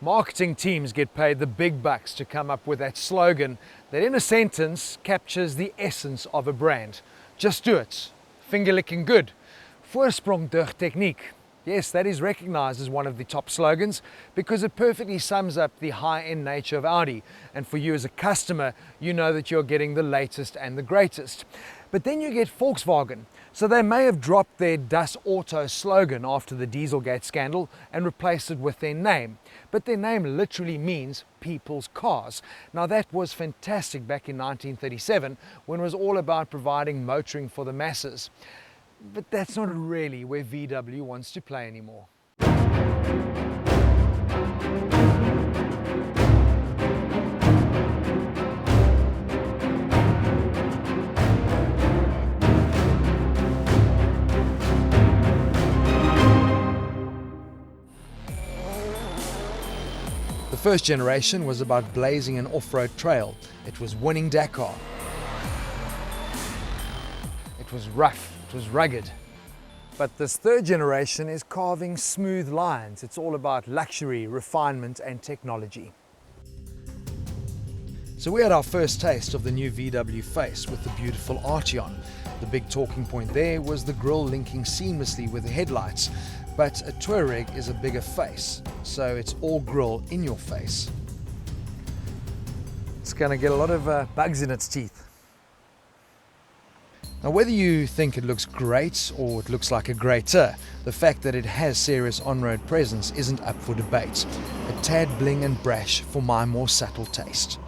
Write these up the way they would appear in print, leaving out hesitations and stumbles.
Marketing teams get paid the big bucks to come up with that slogan that in a sentence captures the essence of a brand. Just do it. Finger licking good. Voorsprong durch techniek. Yes, that is recognized as one of the top slogans because it perfectly sums up the high-end nature of Audi. And for you as a customer, you know that you're getting the latest and the greatest. But then you get Volkswagen. So they may have dropped their Das Auto slogan after the Dieselgate scandal and replaced it with their name. But their name literally means people's cars. Now that was fantastic back in 1937 when it was all about providing motoring for the masses. But that's not really where VW wants to play anymore. The first generation was about blazing an off-road trail. It was winning Dakar. It was rough, it was rugged. But this third generation is carving smooth lines. It's all about luxury, refinement and technology. So we had our first taste of the new VW face with the beautiful Arteon. The big talking point there was the grille linking seamlessly with the headlights. But a Touareg is a bigger face, so it's all grille in your face. It's going to get a lot of bugs in its teeth. Now, whether you think it looks great or it looks like a greater, the fact that it has serious on-road presence isn't up for debate. A tad bling and brash for my more subtle taste.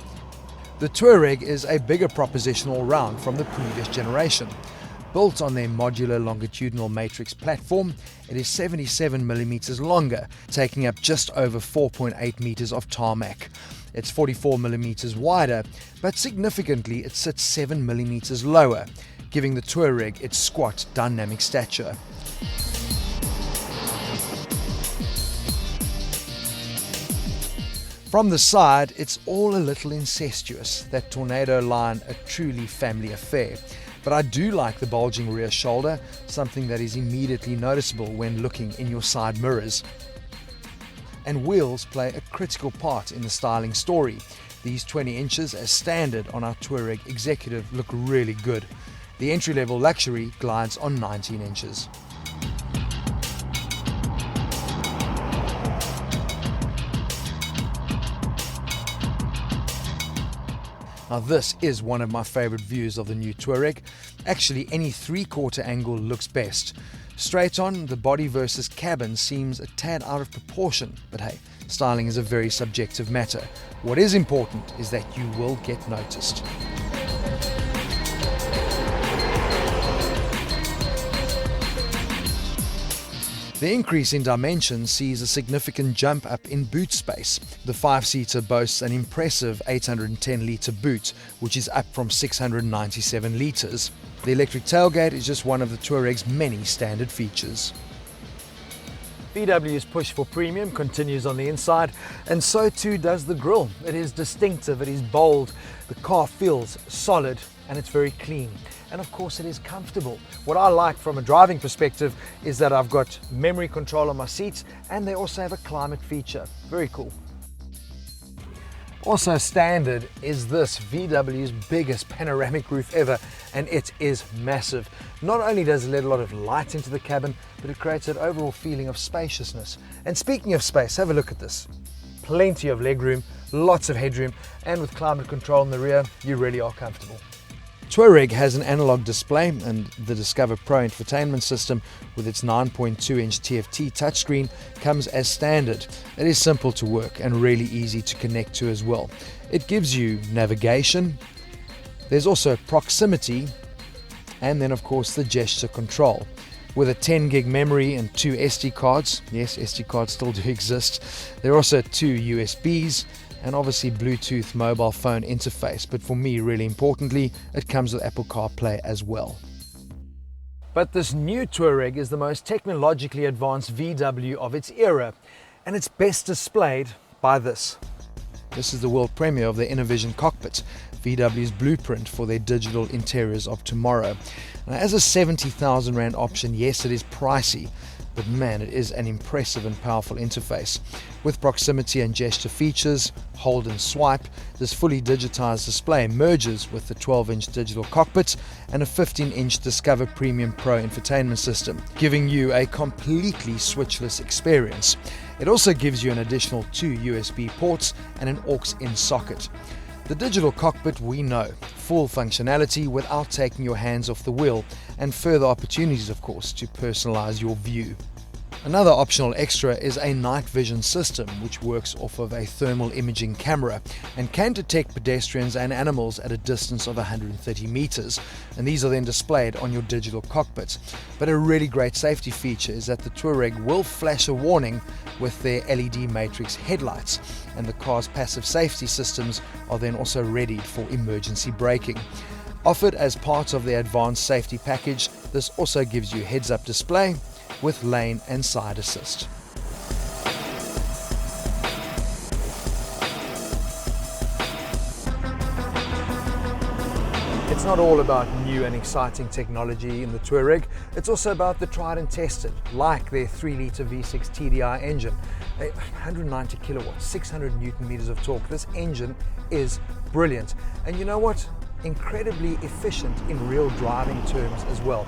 The Touareg is a bigger proposition all round from the previous generation. Built on their modular longitudinal matrix platform, it is 77mm longer, taking up just over 4.8 meters of tarmac. It's 44mm wider, but significantly it sits 7mm lower, giving the Touareg its squat dynamic stature. From the side, it's all a little incestuous, that tornado line a truly family affair. But I do like the bulging rear shoulder, something that is immediately noticeable when looking in your side mirrors. And wheels play a critical part in the styling story. These 20 inches as standard on our Touareg Executive look really good. The entry-level luxury glides on 19 inches. Now this is one of my favorite views of the new Touareg. Actually, any three-quarter angle looks best. Straight on, the body versus cabin seems a tad out of proportion, but hey, styling is a very subjective matter. What is important is that you will get noticed. The increase in dimension sees a significant jump up in boot space. The 5-seater boasts an impressive 810-litre boot, which is up from 697 litres. The electric tailgate is just one of the Touareg's many standard features. VW's push for premium continues on the inside, and so too does the grille. It is distinctive, it is bold, the car feels solid, and it's very clean. And of course it is comfortable. What I like from a driving perspective is that I've got memory control on my seats, and they also have a climate feature. Very cool. Also standard is this VW's biggest panoramic roof ever, and it is massive. Not only does it let a lot of light into the cabin, but it creates an overall feeling of spaciousness. And speaking of space, have a look at this. Plenty of legroom, lots of headroom, and with climate control in the rear, you really are comfortable. Touareg has an analog display, and the Discover Pro Infotainment system with its 9.2-inch TFT touchscreen comes as standard. It is simple to work and really easy to connect to as well. It gives you navigation, there's also proximity, and then of course the gesture control. With a 10 gig memory and 2 SD cards, yes, SD cards still do exist, there are also 2 USBs, and obviously Bluetooth mobile phone interface, but for me, really importantly, it comes with Apple CarPlay as well. But this new Touareg is the most technologically advanced VW of its era, and it's best displayed by this. This is the world premiere of the Innovision cockpit, VW's blueprint for their digital interiors of tomorrow. Now, as a 70,000 Rand option, yes, it is pricey, But man, it is an impressive and powerful interface. With proximity and gesture features, hold and swipe, this fully digitized display merges with the 12-inch digital cockpit and a 15-inch Discover Premium Pro infotainment system, giving you a completely switchless experience. It also gives you an additional 2 USB ports and an aux-in socket. The digital cockpit, we know, full functionality without taking your hands off the wheel, and further opportunities, of course, to personalize your view. Another optional extra is a night vision system, which works off of a thermal imaging camera and can detect pedestrians and animals at a distance of 130 meters, and these are then displayed on your digital cockpit. But a really great safety feature is that the Touareg will flash a warning with their LED matrix headlights, and the car's passive safety systems are then also readied for emergency braking. Offered as part of the advanced safety package, this also gives you heads-up display with lane and side assist. It's not all about new and exciting technology in the Touareg, it's also about the tried and tested, like their 3-litre V6 TDI engine. 190 kilowatts, 600 newton meters of torque. This engine is brilliant. And you know what? Incredibly efficient in real driving terms as well.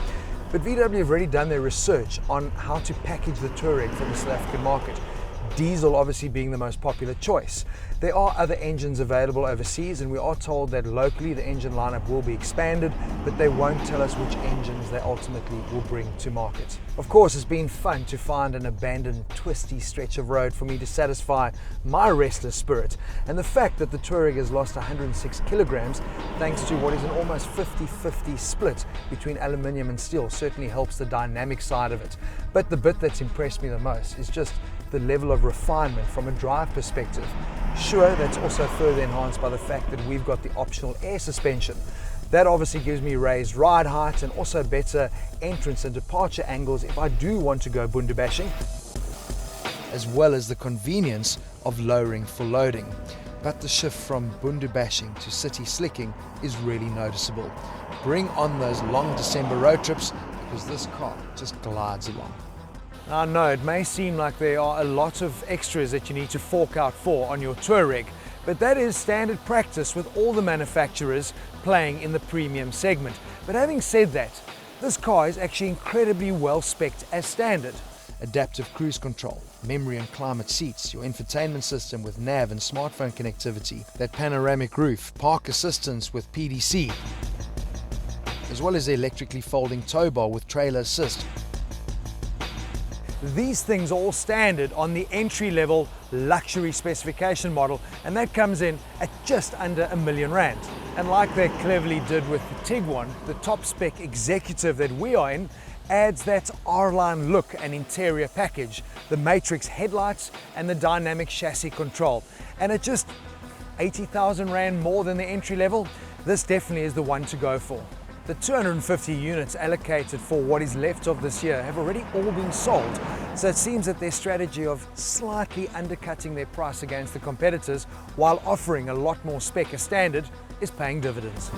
But VW have already done their research on how to package the Touareg for the South African market. Diesel obviously being the most popular choice. There are other engines available overseas, and we are told that locally the engine lineup will be expanded, but they won't tell us which engines they ultimately will bring to market. Of course, it's been fun to find an abandoned, twisty stretch of road for me to satisfy my restless spirit, and the fact that the Touareg has lost 106 kilograms thanks to what is an almost 50-50 split between aluminium and steel certainly helps the dynamic side of it. But the bit that's impressed me the most is just the level of refinement from a drive perspective. Sure, that's also further enhanced by the fact that we've got the optional air suspension. That obviously gives me raised ride height and also better entrance and departure angles if I do want to go bundu bashing, as well as the convenience of lowering for loading. But the shift from bundu bashing to city slicking is really noticeable. Bring on those long December road trips, because this car just glides along. I know it may seem like there are a lot of extras that you need to fork out for on your Touareg, but that is standard practice with all the manufacturers playing in the premium segment. But having said that, this car is actually incredibly well specced as standard. Adaptive cruise control, memory and climate seats, your infotainment system with nav and smartphone connectivity, that panoramic roof, park assistance with PDC, as well as the electrically folding tow bar with trailer assist. These things are all standard on the entry-level luxury specification model, and that comes in at just under R1 million. And like they cleverly did with the Tiguan, the top spec executive that we are in adds that R-Line look and interior package, the matrix headlights and the dynamic chassis control. And at just 80,000 Rand more than the entry level, this definitely is the one to go for. The 250 units allocated for what is left of this year have already all been sold, so it seems that their strategy of slightly undercutting their price against the competitors while offering a lot more spec as standard is paying dividends.